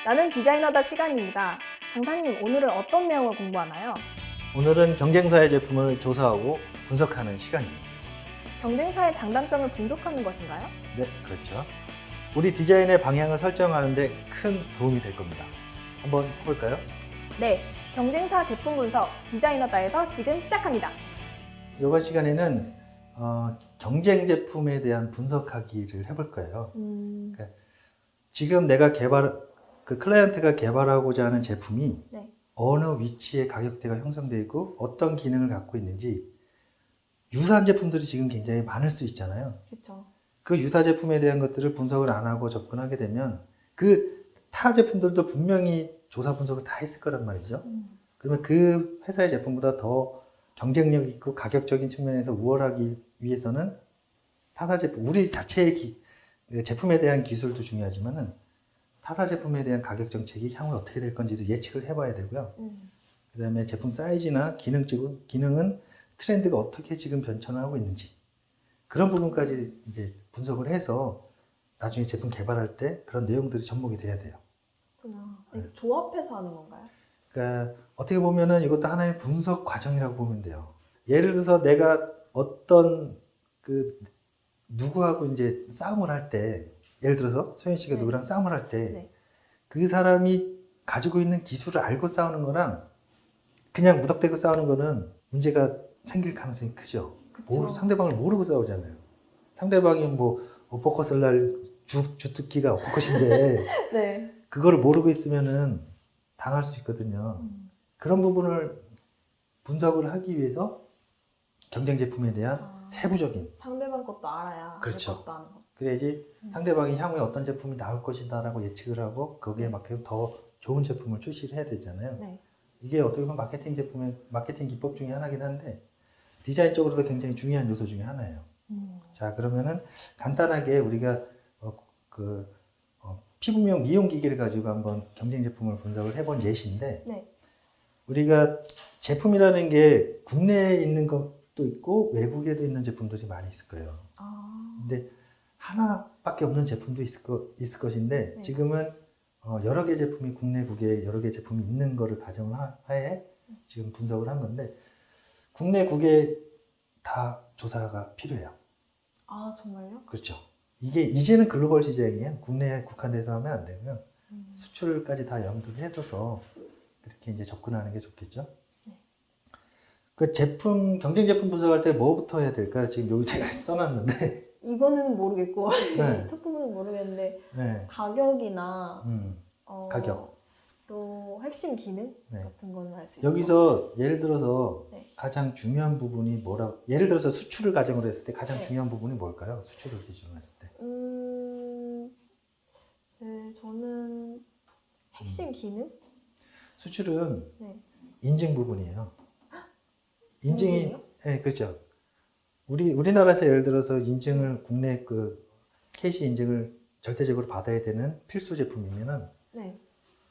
나는 디자이너다 시간입니다. 강사님, 오늘은 어떤 내용을 공부하나요? 오늘은 경쟁사의 제품을 조사하고 분석하는 시간입니다. 경쟁사의 장단점을 분석하는 것인가요? 네, 그렇죠. 우리 디자인의 방향을 설정하는 데 큰 도움이 될 겁니다. 한번 해볼까요? 네, 경쟁사 제품 분석 디자이너다에서 지금 시작합니다. 이번 시간에는 경쟁 제품에 대한 분석하기를 해볼 거예요. 지금 내가 클라이언트가 개발하고자 하는 제품이 네. 어느 위치에 가격대가 형성되어 있고 어떤 기능을 갖고 있는지 유사한 제품들이 지금 굉장히 많을 수 있잖아요. 그렇죠. 그 유사 제품에 대한 것들을 분석을 안 하고 접근하게 되면 그 타 제품들도 분명히 조사 분석을 다 했을 거란 말이죠. 그러면 그 회사의 제품보다 더 경쟁력 있고 가격적인 측면에서 우월하기 위해서는 타사 제품, 우리 자체의 제품에 대한 기술도 중요하지만은 타사 제품에 대한 가격 정책이 향후 어떻게 될 건지도 예측을 해봐야 되고요. 그 다음에 제품 사이즈나 기능은 트렌드가 어떻게 지금 변천하고 있는지 그런 부분까지 이제 분석을 해서 나중에 제품 개발할 때 그런 내용들이 접목이 돼야 돼요. 그렇구나. 조합해서 하는 건가요? 그러니까 어떻게 보면은 이것도 하나의 분석 과정이라고 보면 돼요. 예를 들어서 내가 어떤 누구하고 이제 싸움을 할 때, 예를 들어서 소연 씨가 네. 누구랑 싸움을 할 때 그 네. 사람이 가지고 있는 기술을 알고 싸우는 거랑 그냥 무턱대고 싸우는 거는 문제가 생길 가능성이 크죠. 그쵸. 상대방을 모르고 싸우잖아요. 상대방이 뭐 어퍼컷을 날 주특기가 어퍼컷인데 네. 그거를 모르고 있으면은 당할 수 있거든요. 그런 부분을 분석을 하기 위해서 경쟁 제품에 대한 세부적인 상대방 것도 알아야 그렇죠. 내 것도 아는 거. 그래야지 상대방이 향후에 어떤 제품이 나올 것이다라고 예측을 하고 거기에 맞게 더 좋은 제품을 출시를 해야 되잖아요. 네. 이게 어떻게 보면 마케팅 기법 중에 하나긴 한데 디자인 쪽으로도 굉장히 중요한 요소 중에 하나예요. 자, 그러면은 간단하게 우리가 피부미용 미용 기기를 가지고 한번 경쟁 제품을 분석을 해본 예시인데 네. 우리가 제품이라는 게 국내에 있는 것도 있고 외국에도 있는 제품들이 많이 있을 거예요. 근데 하나밖에 없는 제품도 있을 것인데 네. 지금은 여러 개 제품이 국내 여러 개 제품이 있는 거를 가정을 하에 지금 분석을 한 건데 국내 국외 다 조사가 필요해요. 아, 정말요? 그렇죠. 이게 이제는 글로벌 시장이에요. 국내에 국한돼서 하면 안 되고요. 수출까지 다 염두를 해둬서 그렇게 이제 접근하는 게 좋겠죠. 네. 그 경쟁 제품 분석할 때 뭐부터 해야 될까요? 지금 여기 제가 써놨는데. 이거는 모르겠고 네. 첫 부분은 모르겠는데 네. 가격이나 가격. 또 핵심 기능 네. 같은 거는 알 수 있어요. 여기서 예를 들어서 네. 가장 중요한 부분이 예를 들어서 수출을 가정으로 했을 때 가장 네. 중요한 부분이 뭘까요? 수출을 기준으로 했을 때. 저는 핵심 기능? 수출은 네. 인증 부분이에요. 인증이요? 네, 그렇죠. 우리나라에서 예를 들어서 인증을 국내 KC 인증을 절대적으로 받아야 되는 필수 제품이면은 네.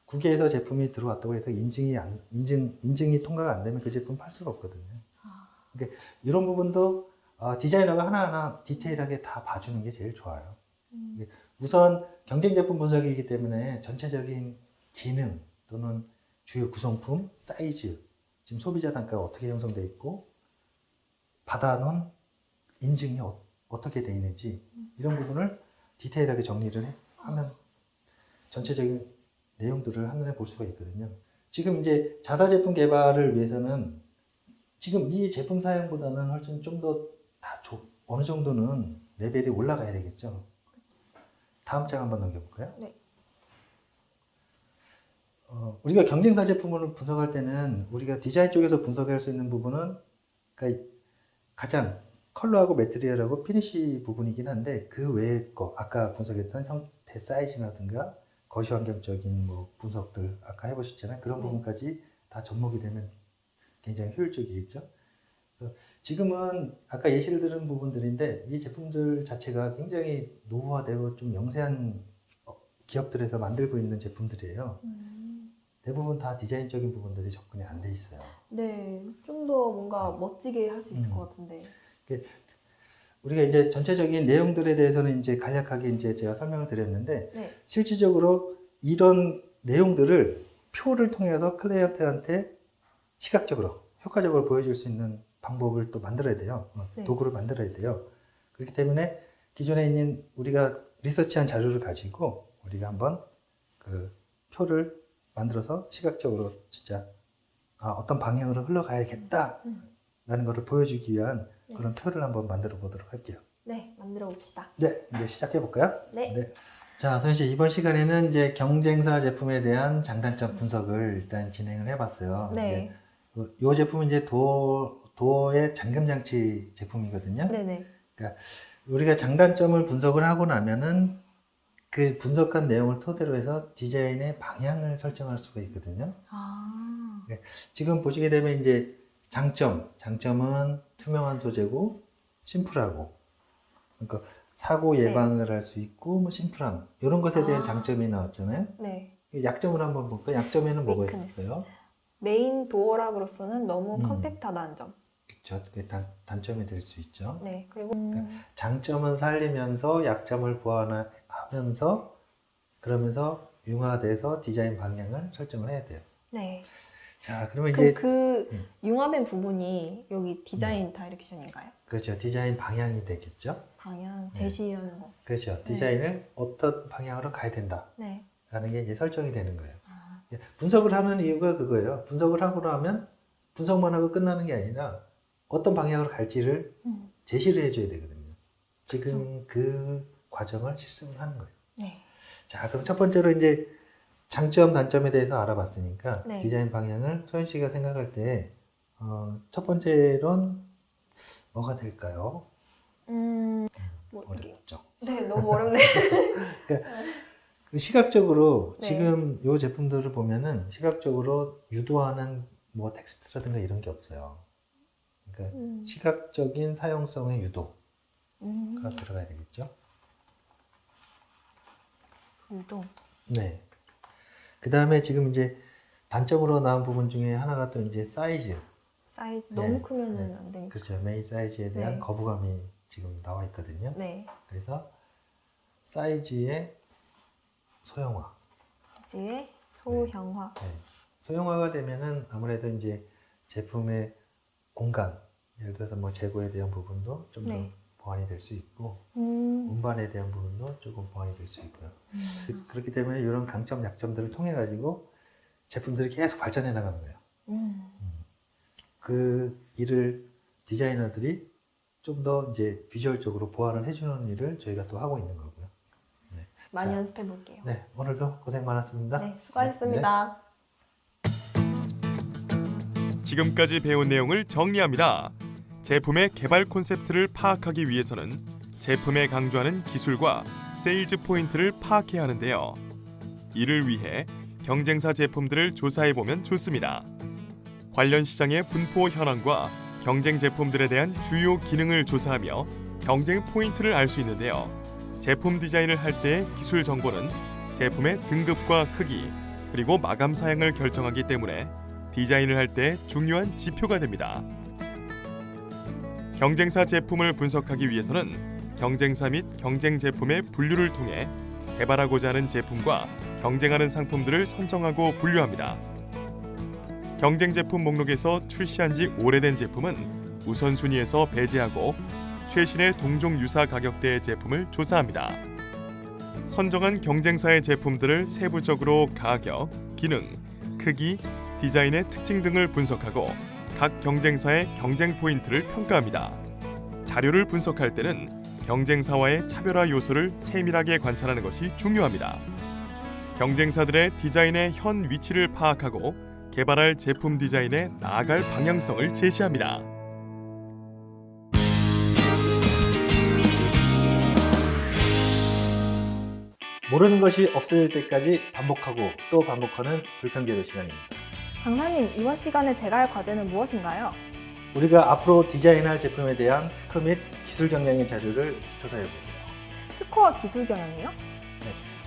국외에서 제품이 들어왔다고 해서 인증이 통과가 안 되면 그 제품 팔 수가 없거든요. 그러니까 이런 부분도 디자이너가 하나하나 디테일하게 다 봐주는 게 제일 좋아요. 우선 경쟁 제품 분석이기 때문에 전체적인 기능 또는 주요 구성품, 사이즈, 지금 소비자 단가가 어떻게 형성되어 있고 받아놓은 인증이 어떻게 되어 있는지 이런 부분을 디테일하게 정리를 하면 전체적인 내용들을 한눈에 볼 수가 있거든요. 지금 이제 자사 제품 개발을 위해서는 지금 이 제품 사양보다는 훨씬 좀 더 어느 정도는 레벨이 올라가야 되겠죠. 다음 장 한번 넘겨볼까요? 네. 우리가 경쟁사 제품을 분석할 때는 우리가 디자인 쪽에서 분석할 수 있는 부분은 그러니까 가장 컬러하고 매트리얼하고 피니시 부분이긴 한데 그 외의 거 아까 분석했던 형태 사이즈라든가 거시 환경적인 분석들 아까 해보셨잖아요. 그런 부분까지 다 접목이 되면 굉장히 효율적이겠죠. 지금은 아까 예시를 들은 부분들인데 이 제품들 자체가 굉장히 노후화되고 좀 영세한 기업들에서 만들고 있는 제품들이에요. 대부분 다 디자인적인 부분들이 접근이 안 돼 있어요. 네, 좀 더 뭔가 멋지게 할 수 있을 것 같은데. 우리가 이제 전체적인 내용들에 대해서는 이제 간략하게 이제 제가 설명을 드렸는데 네. 실질적으로 이런 내용들을 표를 통해서 클라이언트한테 시각적으로 효과적으로 보여줄 수 있는 방법을 또 만들어야 돼요. 네. 도구를 만들어야 돼요. 그렇기 때문에 기존에 있는 우리가 리서치한 자료를 가지고 우리가 한번 그 표를 만들어서 시각적으로 진짜 어떤 방향으로 흘러가야겠다라는 것을 보여주기 위한 그런 표를 한번 만들어 보도록 할게요. 네, 만들어 봅시다. 네, 이제 시작해 볼까요? 네. 자, 소연 씨, 이번 시간에는 이제 경쟁사 제품에 대한 장단점 분석을 일단 진행을 해봤어요. 네. 이 제품은 이제 도어의 잠금장치 제품이거든요. 네네. 그러니까 우리가 장단점을 분석을 하고 나면은 그 분석한 내용을 토대로 해서 디자인의 방향을 설정할 수가 있거든요. 아. 지금 보시게 되면 이제 장점은 투명한 소재고 심플하고, 그러니까 사고 예방을 할 수 있고 뭐 심플함 이런 것에 대한 장점이 나왔잖아요. 네. 약점을 한번 볼까요? 약점에는 뭐가 웨이크네스. 있을까요? 메인 도어락으로서는 너무 컴팩트하다는 점. 그렇죠. 그게 단점이 될 수 있죠. 네. 그리고 장점은 살리면서 약점을 보완하면서 그러면서 융화돼서 디자인 방향을 설정을 해야 돼요. 네. 자, 그러면 그럼 이제 그 융화된 부분이 여기 디자인 다이렉션인가요? 그렇죠. 디자인 방향이 되겠죠. 방향 제시하는 거. 그렇죠. 디자인을 어떤 방향으로 가야 된다라는 네. 게 이제 설정이 되는 거예요. 분석을 하는 이유가 그거예요. 분석을 하고 나면 분석만 하고 끝나는 게 아니라 어떤 방향으로 갈지를 제시를 해줘야 되거든요. 지금 그 과정을 실습을 하는 거예요. 네. 자, 그럼 첫 번째로 이제 장점, 단점에 대해서 알아봤으니까 네. 디자인 방향을 소연 씨가 생각할 때 첫 번째로는 뭐가 될까요? 뭐 이게. 어렵죠. 네, 너무 어렵네. 그러니까 시각적으로 네. 지금 이 제품들을 보면은 시각적으로 유도하는 뭐 텍스트라든가 이런 게 없어요. 그러니까 시각적인 사용성의 유도가 들어가야 되겠죠. 유도. 네. 그 다음에 지금 이제 단점으로 나온 부분 중에 하나가 또 이제 사이즈. 너무 크면은 안 되니까. 그렇죠. 메인 사이즈에 대한 네. 거부감이 지금 나와 있거든요. 네. 그래서 사이즈의 소형화. 이제 소형화. 네. 소형화가 되면은 아무래도 이제 제품의 공간, 예를 들어서 뭐 재고에 대한 부분도 좀 더 네. 보완이 될 수 있고, 운반에 대한 부분도 조금 보완이 될 수 있고요. 그렇기 때문에 이런 강점, 약점들을 통해 가지고 제품들이 계속 발전해 나가는 거예요. 그 일을 디자이너들이 좀 더 이제 비주얼적으로 보완을 해주는 일을 저희가 또 하고 있는 거고요. 네. 많이 자, 연습해 볼게요. 네, 오늘도 고생 많았습니다. 네, 수고하셨습니다. 지금까지 배운 내용을 정리합니다. 제품의 개발 콘셉트를 파악하기 위해서는 제품에 강조하는 기술과 세일즈 포인트를 파악해야 하는데요. 이를 위해 경쟁사 제품들을 조사해보면 좋습니다. 관련 시장의 분포 현황과 경쟁 제품들에 대한 주요 기능을 조사하며 경쟁 포인트를 알 수 있는데요. 제품 디자인을 할 때의 기술 정보는 제품의 등급과 크기, 그리고 마감 사양을 결정하기 때문에 디자인을 할 때 중요한 지표가 됩니다. 경쟁사 제품을 분석하기 위해서는 경쟁사 및 경쟁 제품의 분류를 통해 개발하고자 하는 제품과 경쟁하는 상품들을 선정하고 분류합니다. 경쟁 제품 목록에서 출시한 지 오래된 제품은 우선순위에서 배제하고 최신의 동종 유사 가격대의 제품을 조사합니다. 선정한 경쟁사의 제품들을 세부적으로 가격, 기능, 크기, 디자인의 특징 등을 분석하고 각 경쟁사의 경쟁 포인트를 평가합니다. 자료를 분석할 때는 경쟁사와의 차별화 요소를 세밀하게 관찰하는 것이 중요합니다. 경쟁사들의 디자인의 현 위치를 파악하고 개발할 제품 디자인에 나아갈 방향성을 제시합니다. 모르는 것이 없어질 때까지 반복하고 또 반복하는 불평제로 시간입니다. 강사님, 이번 시간에 제가 할 과제는 무엇인가요? 우리가 앞으로 디자인할 제품에 대한 특허 및 기술 경영의 자료를 조사해 보세요. 특허와 기술 경영이요?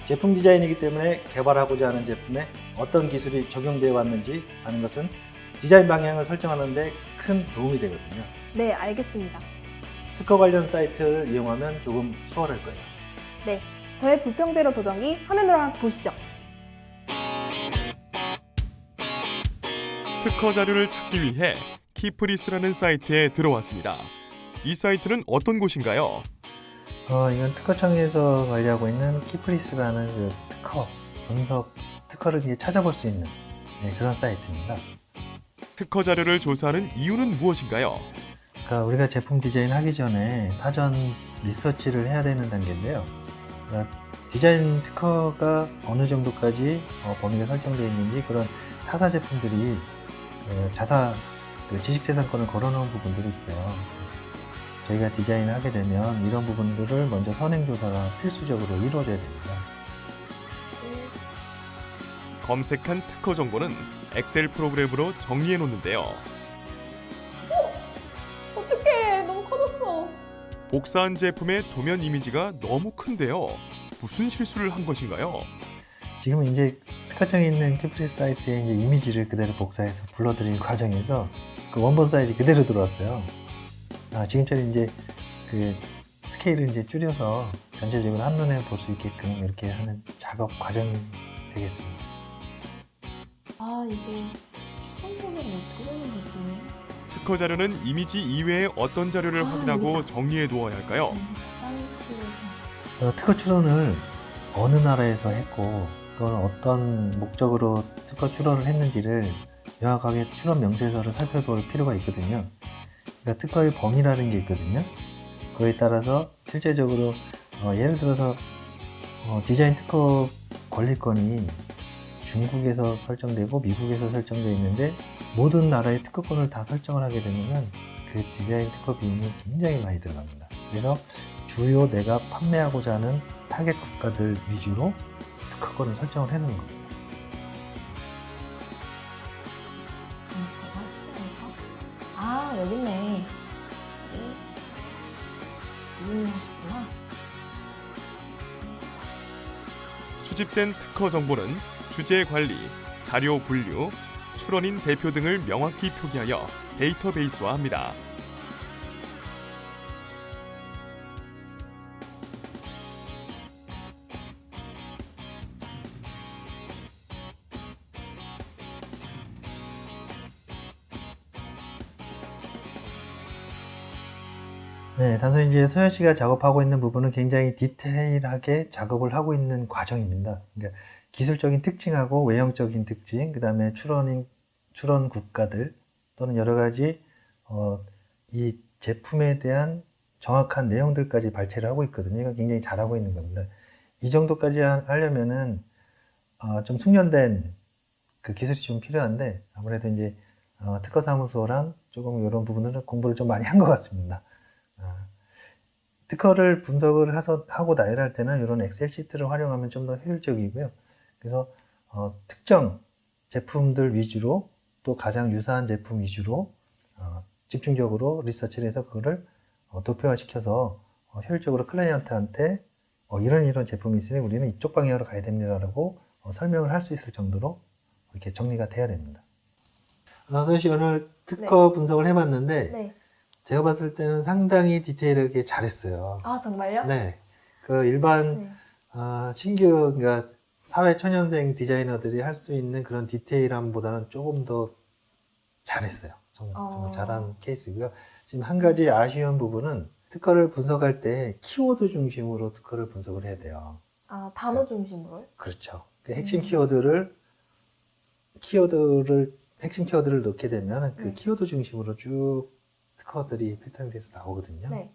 제품 디자인이기 때문에 개발하고자 하는 제품에 어떤 기술이 적용되어 왔는지 아는 것은 디자인 방향을 설정하는 데 큰 도움이 되거든요. 네, 알겠습니다. 특허 관련 사이트를 이용하면 조금 수월할 거예요. 네, 저의 불평제로 도전기 화면으로 한번 보시죠. 특허 자료를 찾기 위해 키프리스라는 사이트에 들어왔습니다. 이 사이트는 어떤 곳인가요? 이건 특허청에서 관리하고 있는 키프리스라는 그 특허를 이제 찾아볼 수 있는 그런 사이트입니다. 특허 자료를 조사하는 이유는 무엇인가요? 그러니까 우리가 제품 디자인 하기 전에 사전 리서치를 해야 되는 단계인데요. 그러니까 디자인 특허가 어느 정도까지 범위가 설정되어 있는지 그런 타사 제품들이 지식재산권을 걸어놓은 부분들이 있어요. 저희가 디자인을 하게 되면 이런 부분들을 먼저 선행조사가 필수적으로 이루어져야 됩니다. 검색한 특허 정보는 엑셀 프로그램으로 정리해 놓는데요. 어떡해, 너무 커졌어. 복사한 제품의 도면 이미지가 너무 큰데요. 무슨 실수를 한 것인가요? 지금 이제 특허청에 있는 키프리스 사이트에 이제 이미지를 그대로 복사해서 불러드릴 과정에서 그 원본 사이즈 그대로 들어왔어요. 지금처럼 이제 그 스케일을 이제 줄여서 전체적으로 한눈에 볼 수 있게끔 이렇게 하는 작업 과정이 되겠습니다. 이게 추론보면 어떻게 되는 거지? 그 특허 자료는 이미지 이외에 어떤 자료를 확인하고 여기다. 정리해 두어야 할까요? 특허 출원을 어느 나라에서 했고 또는 어떤 목적으로 특허 출원을 했는지를 명확하게 출원 명세서를 살펴볼 필요가 있거든요. 그러니까 특허의 범위라는 게 있거든요. 그거에 따라서 실제적으로 예를 들어서 디자인 특허 권리권이 중국에서 설정되고 미국에서 설정되어 있는데 모든 나라의 특허권을 다 설정을 하게 되면 그 디자인 특허 비용이 굉장히 많이 들어갑니다. 그래서 주요 내가 판매하고자 하는 타겟 국가들 위주로 특허권을 설정을 해놓은 겁니다. 여기 있네. 이분이 하셨구나. 수집된 특허 정보는 주제 관리, 자료 분류, 출원인 대표 등을 명확히 표기하여 데이터베이스화합니다. 네, 단순히 이제 소연 씨가 작업하고 있는 부분은 굉장히 디테일하게 작업을 하고 있는 과정입니다. 그러니까 기술적인 특징하고 외형적인 특징, 그 다음에 출원 국가들 또는 여러 가지 이 제품에 대한 정확한 내용들까지 발췌를 하고 있거든요. 이건 굉장히 잘하고 있는 겁니다. 이 정도까지 하려면은 좀 숙련된 그 기술이 좀 필요한데 아무래도 이제 특허 사무소랑 조금 이런 부분들은 공부를 좀 많이 한 것 같습니다. 특허를 분석을 하고 나열할 때는 이런 엑셀 시트를 활용하면 좀 더 효율적이고요. 그래서 특정 제품들 위주로 또 가장 유사한 제품 위주로 집중적으로 리서치를 해서 그거를 도표화시켜서 효율적으로 클라이언트한테 이런 제품이 있으니 우리는 이쪽 방향으로 가야 됩니다라고 설명을 할 수 있을 정도로 이렇게 정리가 돼야 됩니다. 그것이 오늘 특허 분석을 해봤는데 네. 제가 봤을 때는 상당히 디테일하게 잘했어요. 정말요? 네. 그 일반 신규 그러니까 사회 초년생 디자이너들이 할 수 있는 그런 디테일함보다는 조금 더 잘했어요. 정말 잘한 케이스고요. 지금 한 가지 아쉬운 부분은 특허를 분석할 때 키워드 중심으로 특허를 분석을 해야 돼요. 단어 중심으로요? 그렇죠. 그 핵심 핵심 키워드를 넣게 되면 그 키워드 중심으로 쭉 특허들이 필터링 돼서 나오거든요. 네.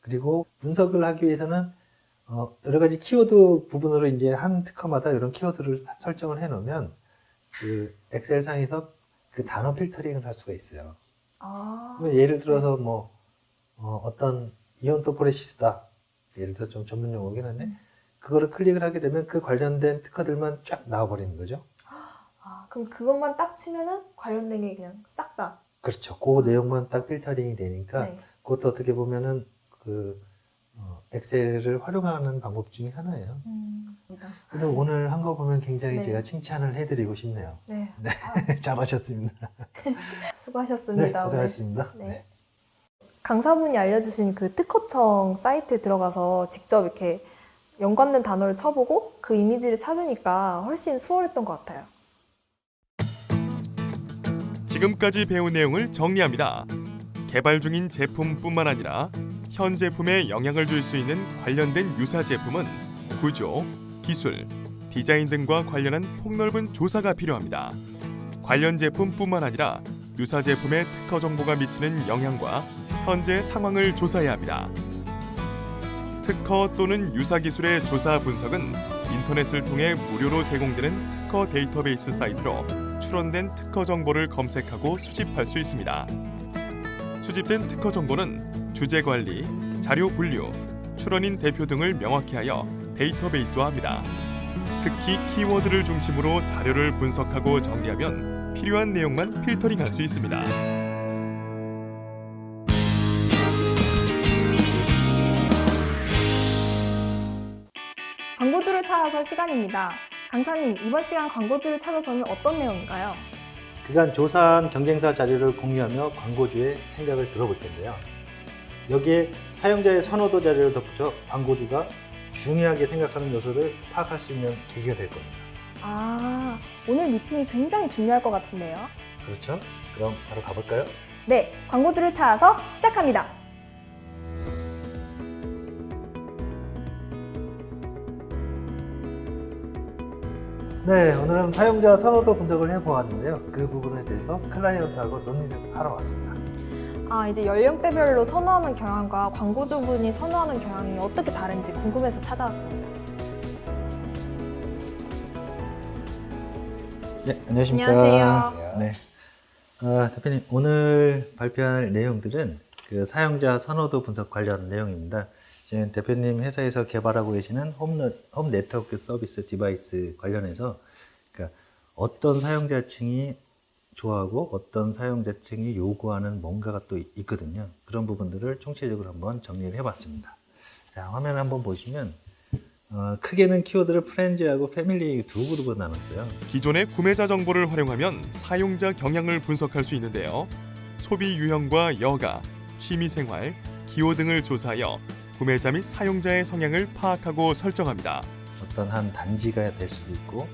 그리고 분석을 하기 위해서는 여러 가지 키워드 부분으로 이제 한 특허마다 이런 키워드를 설정을 해 놓으면 그 엑셀 상에서 그 단어 필터링을 할 수가 있어요. 예를 들어서 어떤 이온토포레시스다. 예를 들어서 좀 전문 용어긴 한데 그거를 클릭을 하게 되면 그 관련된 특허들만 쫙 나와버리는 거죠. 그럼 그것만 딱 치면은 관련된 게 그냥 싹 다. 그렇죠. 그 내용만 딱 필터링이 되니까 네. 그것도 어떻게 보면은 엑셀을 활용하는 방법 중에 하나예요. 근데 오늘 한 거 보면 굉장히 네. 제가 칭찬을 해드리고 싶네요. 네. 네, 잘하셨습니다. 수고하셨습니다. 네, 고생하셨습니다. 오늘. 네. 네. 강사분이 알려주신 그 특허청 사이트에 들어가서 직접 이렇게 연관된 단어를 쳐보고 그 이미지를 찾으니까 훨씬 수월했던 것 같아요. 지금까지 배운 내용을 정리합니다. 개발 중인 제품뿐만 아니라 현 제품에 영향을 줄 수 있는 관련된 유사 제품은 구조, 기술, 디자인 등과 관련한 폭넓은 조사가 필요합니다. 관련 제품뿐만 아니라 유사 제품의 특허 정보가 미치는 영향과 현재 상황을 조사해야 합니다. 특허 또는 유사 기술의 조사 분석은 인터넷을 통해 무료로 제공되는 특허 데이터베이스 사이트로 출원된 특허 정보를 검색하고 수집할 수 있습니다. 수집된 특허 정보는 주제 관리, 자료 분류, 출원인 대표 등을 명확히 하여 데이터베이스화합니다. 특히 키워드를 중심으로 자료를 분석하고 정리하면 필요한 내용만 필터링할 수 있습니다. 광고주를 찾아서 시간입니다. 강사님, 이번 시간 광고주를 찾아서는 어떤 내용인가요? 그간 조사한 경쟁사 자료를 공유하며 광고주의 생각을 들어볼 텐데요. 여기에 사용자의 선호도 자료를 덧붙여 광고주가 중요하게 생각하는 요소를 파악할 수 있는 계기가 될 겁니다. 아, 오늘 미팅이 굉장히 중요할 것 같은데요. 그렇죠? 그럼 바로 가볼까요? 네, 광고주를 찾아서 시작합니다. 네, 오늘은 사용자 선호도 분석을 해보았는데요. 그 부분에 대해서 클라이언트하고 논의를 하러 왔습니다. 아, 이제 연령대별로 선호하는 경향과 광고주분이 선호하는 경향이 어떻게 다른지 궁금해서 찾아왔습니다. 네, 안녕하십니까. 안녕하세요. 네. 대표님, 오늘 발표할 내용들은 그 사용자 선호도 분석 관련 내용입니다. 지금 대표님 회사에서 개발하고 계시는 홈 네트워크 서비스 디바이스 관련해서 그러니까 어떤 사용자층이 좋아하고 어떤 사용자층이 요구하는 뭔가가 또 있거든요. 그런 부분들을 총체적으로 한번 정리를 해봤습니다. 자, 화면을 한번 보시면 크게는 키워드를 프렌즈하고 패밀리 두 그룹으로 나눴어요. 기존의 구매자 정보를 활용하면 사용자 경향을 분석할 수 있는데요. 소비 유형과 여가, 취미생활, 기호 등을 조사하여 구매자 및 사용자의 성향을 파악하고 설정합니다. 어떤 한 단지가 될 수도 있고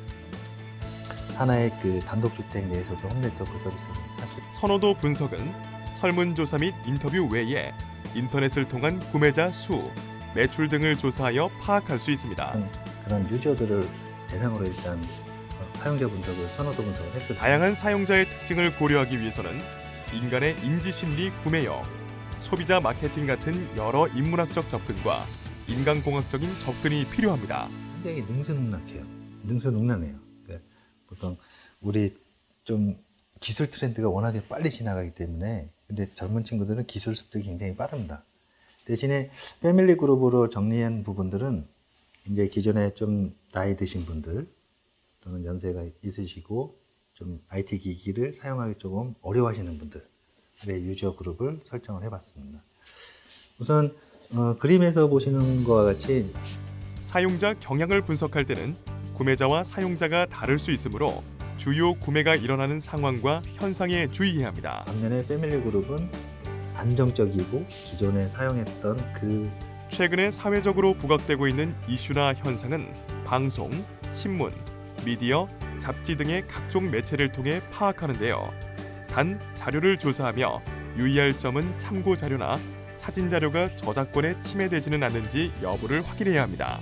하나의 그 단독주택 내에서도 홈네트워크 서비스를 할 수 있고 선호도 분석은 설문조사 및 인터뷰 외에 인터넷을 통한 구매자 수, 매출 등을 조사하여 파악할 수 있습니다. 그런 유저들을 대상으로 일단 사용자 분석을 선호도 분석을 했거든요. 다양한 사용자의 특징을 고려하기 위해서는 인간의 인지심리 구매력, 소비자 마케팅 같은 여러 인문학적 접근과 인간공학적인 접근이 필요합니다. 굉장히 능수능란해요. 그러니까 보통 우리 좀 기술 트렌드가 워낙에 빨리 지나가기 때문에 근데 젊은 친구들은 기술 습득이 굉장히 빠릅니다. 대신에 패밀리 그룹으로 정리한 부분들은 이제 기존에 좀 나이 드신 분들 또는 연세가 있으시고 좀 IT 기기를 사용하기 조금 어려워하시는 분들의 유저 그룹을 설정을 해봤습니다. 우선 그림에서 보시는 것과 같이 사용자 경향을 분석할 때는 구매자와 사용자가 다를 수 있으므로 주요 구매가 일어나는 상황과 현상에 주의해야 합니다. 반면에 패밀리 그룹은 안정적이고 기존에 사용했던 그 최근에 사회적으로 부각되고 있는 이슈나 현상은 방송, 신문, 미디어, 잡지 등의 각종 매체를 통해 파악하는데요. 단 자료를 조사하며 유의할 점은 참고 자료나 사진 자료가 저작권에 침해되지는 않는지 여부를 확인해야 합니다.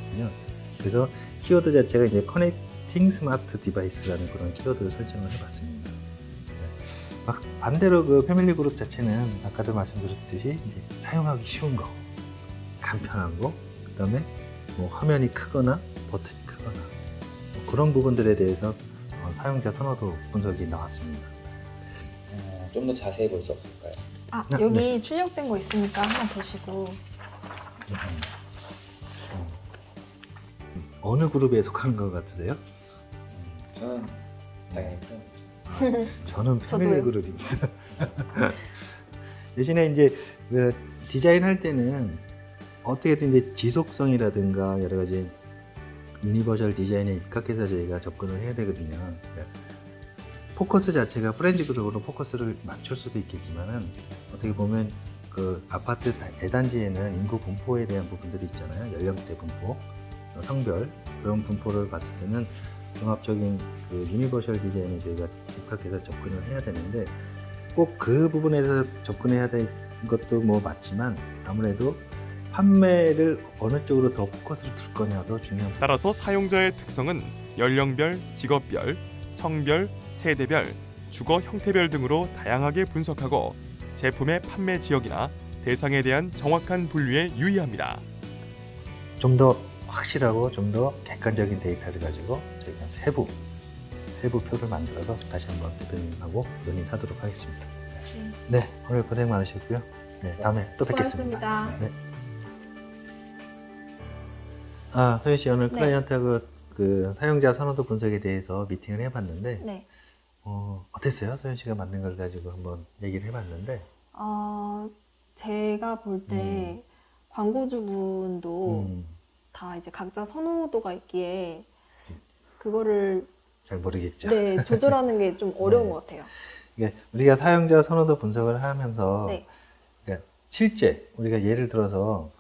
그래서 키워드 자체가 이제 커넥팅 스마트 디바이스라는 그런 키워드를 설정을 해봤습니다. 막 반대로 그 패밀리 그룹 자체는 아까도 말씀드렸듯이 이제 사용하기 쉬운 거, 간편한 거, 그다음에 뭐 화면이 크거나 버튼이 크거나 뭐 그런 부분들에 대해서 사용자 선호도 분석이 나왔습니다. 좀 더 자세히 볼 수 없을까요? 아, 여기 출력된 거 있으니까 한번 보시고. 어느 그룹에 속하는 것 같으세요? 저는 당연히 프렌즈. 저는 패밀리 저도요. 그룹입니다. 대신에 이제 그 디자인할 때는 어떻게든 이제 지속성이라든가 여러 가지 유니버셜 디자인에 입각해서 저희가 접근을 해야 되거든요. 포커스 자체가 프렌즈 그룹으로 포커스를 맞출 수도 있겠지만은 어떻게 보면 그 아파트 대단지에는 인구 분포에 대한 부분들이 있잖아요. 연령대 분포, 성별 그런 분포를 봤을 때는 종합적인 그 유니버셜 디자인에 저희가 입각해서 접근을 해야 되는데 꼭 그 부분에 대해서 접근해야 될 것도 뭐 맞지만 아무래도 판매를 어느 쪽으로 더 포커스를 둘 거냐도 중요한 부분. 따라서 사용자의 특성은 연령별, 직업별, 성별, 세대별, 주거 형태별 등으로 다양하게 분석하고 제품의 판매 지역이나 대상에 대한 정확한 분류에 유의합니다. 좀 더 확실하고 좀 더 객관적인 데이터를 가지고 저희가 세부표를 만들어서 다시 한번 대표님하고 논의하도록 하겠습니다. 네, 오늘 고생 많으셨고요. 네, 다음에 또 뵙겠습니다. 수고하셨습니다. 네. 아, 소연 씨 오늘 네. 클라이언트하고 그 사용자 선호도 분석에 대해서 미팅을 해봤는데 네. 어땠어요? 소연 씨가 만든 걸 가지고 한번 얘기를 해봤는데 제가 볼 때 광고주분도 다 이제 각자 선호도가 있기에 그거를 잘 모르겠죠. 네, 조절하는 게 좀 어려운 네. 것 같아요. 이게 우리가 사용자 선호도 분석을 하면서 네. 그러니까 실제 우리가 예를 들어서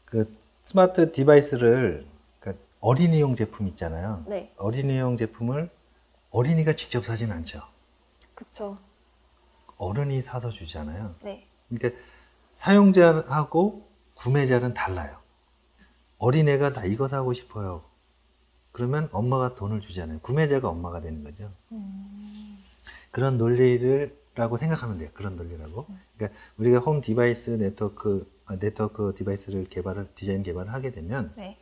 그 스마트 디바이스를 그러니까 어린이용 제품 있잖아요. 네. 어린이용 제품을 어린이가 직접 사진 않죠. 그쵸. 어른이 사서 주잖아요. 네. 그러니까 사용자하고 구매자는 달라요. 어린애가 나 이거 사고 싶어요. 그러면 엄마가 돈을 주잖아요. 구매자가 엄마가 되는 거죠. 그런 논리라고 생각하면 돼요. 그런 논리라고. 그러니까 우리가 홈 디바이스 네트워크 디바이스를 디자인 개발을 하게 되면 네.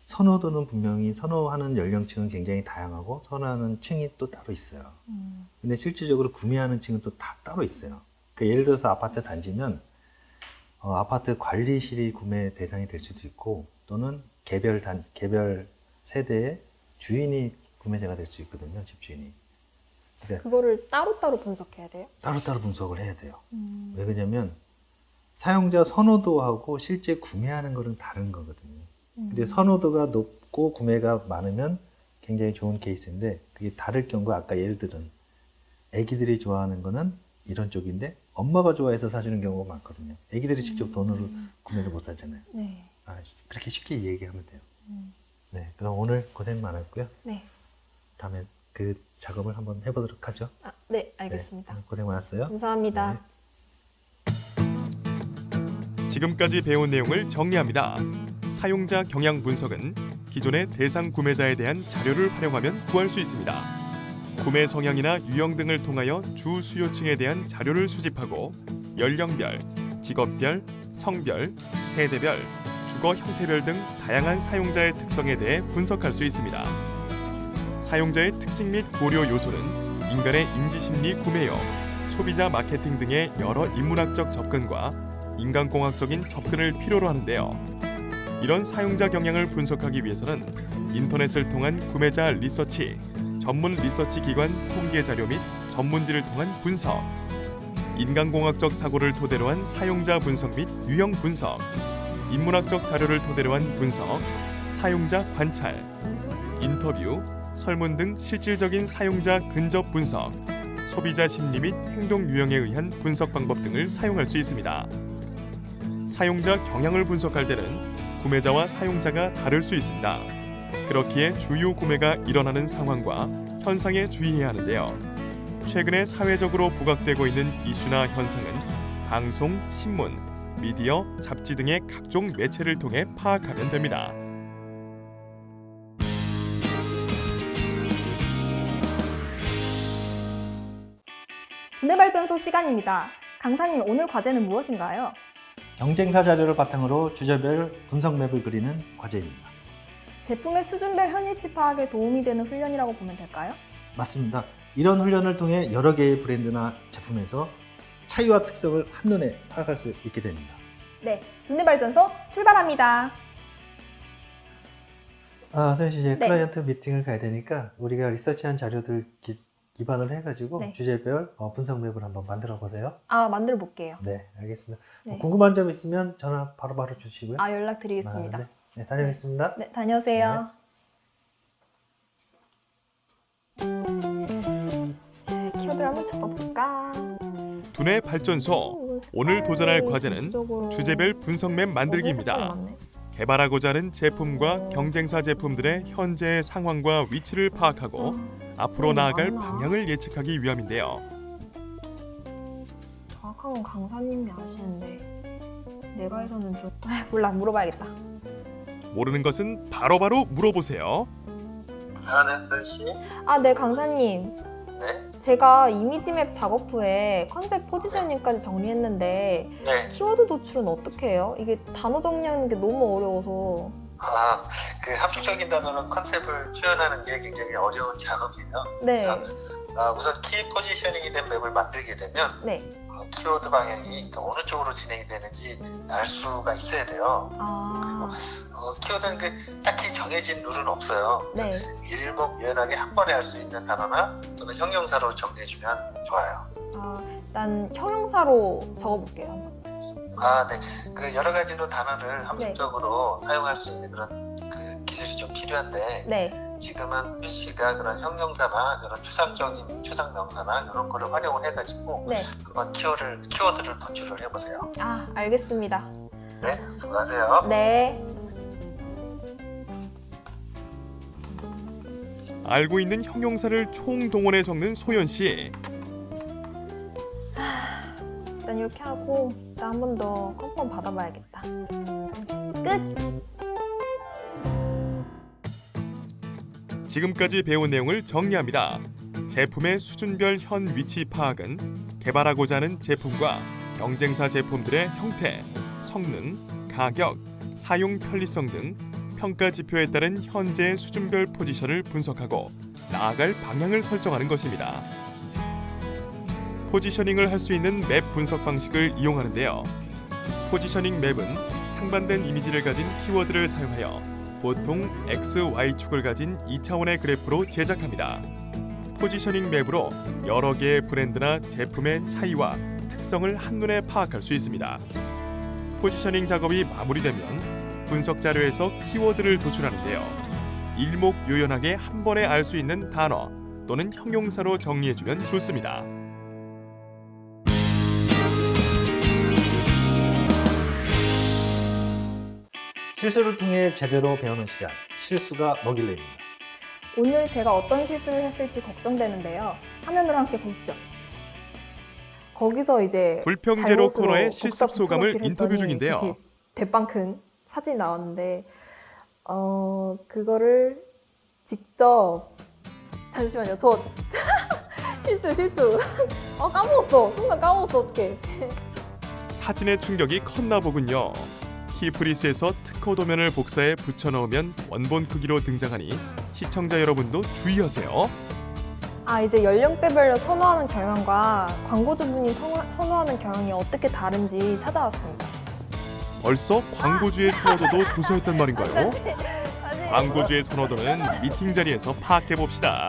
선호도는 분명히 선호하는 연령층은 굉장히 다양하고 선호하는 층이 또 따로 있어요. 근데 실질적으로 구매하는 층은 또 다 따로 있어요. 그러니까 예를 들어서 아파트 단지면 아파트 관리실이 구매 대상이 될 수도 있고 또는 개별 세대의 주인이 구매자가 될 수 있거든요. 집주인이. 그러니까 그거를 따로따로 분석해야 돼요? 따로따로 분석을 해야 돼요. 왜 그러냐면 사용자 선호도하고 실제 구매하는 거는 다른 거거든요. 근데 선호도가 높고 구매가 많으면 굉장히 좋은 케이스인데 그게 다를 경우 아까 예를 들은 애기들이 좋아하는 거는 이런 쪽인데 엄마가 좋아해서 사주는 경우가 많거든요. 애기들이 직접 돈으로 구매를 못 하잖아요. 네. 그렇게 쉽게 얘기하면 돼요. 네, 그럼 오늘 고생 많았고요. 네. 다음에 그 작업을 한번 해보도록 하죠. 네, 알겠습니다. 네, 고생 많았어요. 감사합니다. 네. 지금까지 배운 내용을 정리합니다. 사용자 경향 분석은 기존의 대상 구매자에 대한 자료를 활용하면 구할 수 있습니다. 구매 성향이나 유형 등을 통하여 주 수요층에 대한 자료를 수집하고 연령별, 직업별, 성별, 세대별, 주거 형태별 등 다양한 사용자의 특성에 대해 분석할 수 있습니다. 사용자의 특징 및 고려 요소는 인간의 인지심리 구매력, 소비자 마케팅 등의 여러 인문학적 접근과 인간공학적인 접근을 필요로 하는데요. 이런 사용자 경향을 분석하기 위해서는 인터넷을 통한 구매자 리서치, 전문 리서치 기관 통계 자료 및 전문지를 통한 분석, 인간공학적 사고를 토대로 한 사용자 분석 및 유형 분석, 인문학적 자료를 토대로 한 분석, 사용자 관찰, 인터뷰, 설문 등 실질적인 사용자 근접 분석, 소비자 심리 및 행동 유형에 의한 분석 방법 등을 사용할 수 있습니다. 사용자 경향을 분석할 때는 구매자와 사용자가 다를 수 있습니다. 그렇기에 주요 구매가 일어나는 상황과 현상에 주의해야 하는데요. 최근에 사회적으로 부각되고 있는 이슈나 현상은 방송, 신문, 미디어, 잡지 등의 각종 매체를 통해 파악하면 됩니다. 두뇌발전소 시간입니다. 강사님, 오늘 과제는 무엇인가요? 경쟁사 자료를 바탕으로 주제별 분석 맵을 그리는 과제입니다. 제품의 수준별 현위치 파악에 도움이 되는 훈련이라고 보면 될까요? 맞습니다. 이런 훈련을 통해 여러 개의 브랜드나 제품에서 차이와 특성을 한눈에 파악할 수 있게 됩니다. 네, 두뇌발전소 출발합니다. 소연 씨, 이제 네. 클라이언트 미팅을 가야 되니까 우리가 리서치한 자료들 기반으로 해가지고 네. 주제별 분석 맵을 한번 만들어 보세요. 만들어 볼게요. 네, 알겠습니다. 네. 궁금한 점 있으면 전화 바로 주시고요. 연락드리겠습니다. 네, 다녀오겠습니다. 네, 다녀오세요. 자, 키워드를 한번 적어볼까? 두뇌 발전소. 오늘 도전할 과제는 주제별 분석 맵 만들기입니다. 개발하고자 하는 제품과 경쟁사 제품들의 현재의 상황과 위치를 파악하고 앞으로 나아갈 방향을 예측하기 위함인데요. 정확한 건 강사님이 아시는데 내가 해서는 좀 몰라 물어봐야겠다. 모르는 것은 바로바로 물어보세요. 사랑하는 씨? 아, 네 강사님. 네? 제가 이미지맵 작업 후에 컨셉 포지셔닝까지 정리했는데 네. 키워드 도출은 어떻게 해요? 이게 단어 정리하는 게 너무 어려워서. 그 함축적인 단어는 컨셉을 표현하는 게 굉장히 어려운 작업이에요. 네. 그래서 우선 키 포지셔닝이 된 맵을 만들게 되면 네. 키워드 방향이 어느 쪽으로 진행이 되는지 알 수가 있어야 돼요. 아, 키워드는 딱히 정해진 룰은 없어요. 네. 일목요연하게 한 번에 할 수 있는 단어나 또는 형용사로 정리해주면 좋아요. 아, 난 형용사로 적어볼게요. 네. 그 여러 가지로 단어를 함축적으로 사용할 수 있는 그런 그 기술이 좀 필요한데 네. 지금은 휘 씨가 그런 형용사나 이런 추상적인 추상 명사나 이런 거를 활용을 해가지고 네. 한번 키워드를 도출을 해보세요. 아, 알겠습니다. 네, 수고하세요. 네. 알고 있는 형용사를 총동원해 적는 소연 씨. 일단 이렇게 하고 일단 한 번 더 컨펌 받아봐야겠다. 끝! 지금까지 배운 내용을 정리합니다. 제품의 수준별 현 위치 파악은 개발하고자 하는 제품과 경쟁사 제품들의 형태, 성능, 가격, 사용 편리성 등 평가 지표에 따른 현재의 수준별 포지션을 분석하고 나아갈 방향을 설정하는 것입니다. 포지셔닝을 할 수 있는 맵 분석 방식을 이용하는데요. 포지셔닝 맵은 상반된 이미지를 가진 키워드를 사용하여 보통 X, Y축을 가진 2차원의 그래프로 제작합니다. 포지셔닝 맵으로 여러 개의 브랜드나 제품의 차이와 특성을 한눈에 파악할 수 있습니다. 포지셔닝 작업이 마무리되면 분석 자료에서 키워드를 도출하는데요. 일목요연하게 한 번에 알 수 있는 단어 또는 형용사로 정리해주면 좋습니다. 실수를 통해 제대로 배우는 시간, 실수가 뭐길래입니다. 오늘 제가 어떤 실수를 했을지 걱정되는데요. 화면으로 함께 보시죠. 거기서 이제 불평제로 잘못으로 코너의 복사 실습 소감을 붙여넣기를 인터뷰 했더니 중인데요. 이렇게 대빵 큰 사진이 나왔는데 그거를 직접 잠시만요. 저 실수. 까먹었어. 순간 까먹었어. 어떡해. 사진의 충격이 컸나 보군요. 키프리스에서 특허 도면을 복사해 붙여넣으면 원본 크기로 등장하니 시청자 여러분도 주의하세요. 이제 연령대별로 선호하는 경향과 광고주분이 선호하는 경향이 어떻게 다른지 찾아왔습니다. 벌써 광고주의 선호도도 조사했단 말인가요? 광고주의 선호도는 미팅 자리에서 파악해 봅시다.